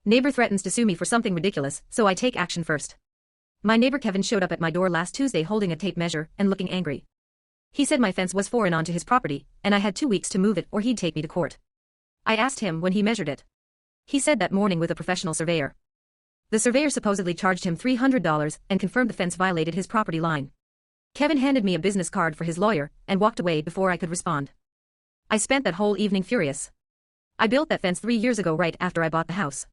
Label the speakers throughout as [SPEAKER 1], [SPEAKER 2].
[SPEAKER 1] Neighbor threatens to sue me for something ridiculous, so I take action first. My neighbor Kevin showed up at my door last Tuesday holding a tape measure and looking angry. He said my fence was foreign onto his property, and I had 2 weeks to move it or he'd take me to court. I asked him when he measured it. He said that morning with a professional surveyor. The surveyor supposedly charged him $300 and confirmed the fence violated his property line. Kevin handed me a business card for his lawyer and walked away before I could respond. I spent that whole evening furious. I built that fence 3 years ago right after I bought the house.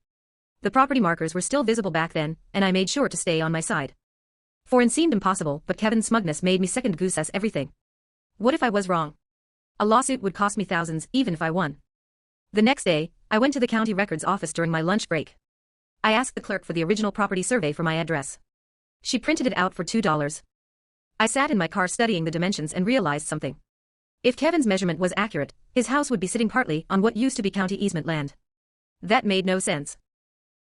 [SPEAKER 1] The property markers were still visible back then, and I made sure to stay on my side. Foreign seemed impossible, but Kevin's smugness made me second-guess everything. What if I was wrong? A lawsuit would cost me thousands, even if I won. The next day, I went to the county records office during my lunch break. I asked the clerk for the original property survey for my address. She printed it out for $2. I sat in my car studying the dimensions and realized something. If Kevin's measurement was accurate, his house would be sitting partly on what used to be county easement land. That made no sense.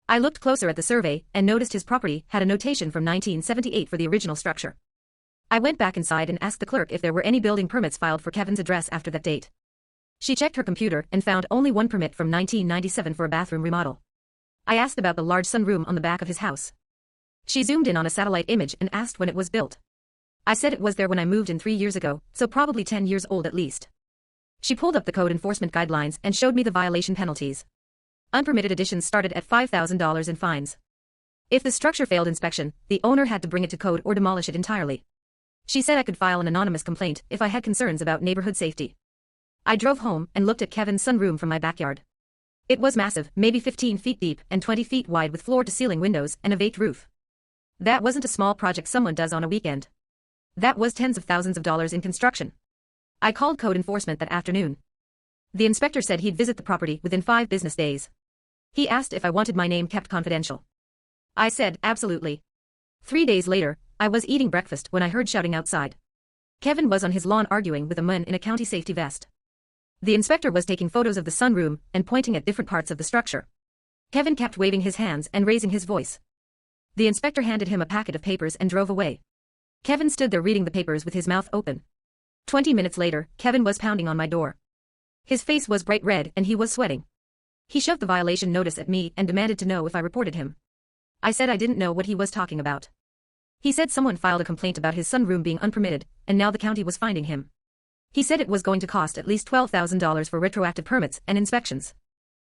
[SPEAKER 1] I looked closer at the survey and noticed his property had a notation from 1978 for the original structure. I went back inside and asked the clerk if there were any building permits filed for Kevin's address after that date. She checked her computer and found only one permit from 1997 for a bathroom remodel. I asked about the large sunroom on the back of his house. She zoomed in on a satellite image and asked when it was built. I said it was there when I moved in 3 years ago, so probably 10 years old at least. She pulled up the code enforcement guidelines and showed me the violation penalties. Unpermitted additions started at $5,000 in fines. If the structure failed inspection, the owner had to bring it to code or demolish it entirely. She said I could file an anonymous complaint if I had concerns about neighborhood safety. I drove home and looked at Kevin's sunroom from my backyard. It was massive, maybe 15 feet deep and 20 feet wide with floor-to-ceiling windows and a vacant roof. That wasn't a small project someone does on a weekend. That was tens of thousands of dollars in construction. I called code enforcement that afternoon. The inspector said he'd visit the property within 5 business days. He asked if I wanted my name kept confidential. I said, absolutely. 3 days later, I was eating breakfast when I heard shouting outside. Kevin was on his lawn arguing with a man in a county safety vest. The inspector was taking photos of the sunroom and pointing at different parts of the structure. Kevin kept waving his hands and raising his voice. The inspector handed him a packet of papers and drove away. Kevin stood there reading the papers with his mouth open. 20 minutes later, Kevin was pounding on my door. His face was bright red and he was sweating. He shoved the violation notice at me and demanded to know if I reported him. I said I didn't know what he was talking about. He said someone filed a complaint about his sunroom being unpermitted, and now the county was finding him. He said it was going to cost at least $12,000 for retroactive permits and inspections.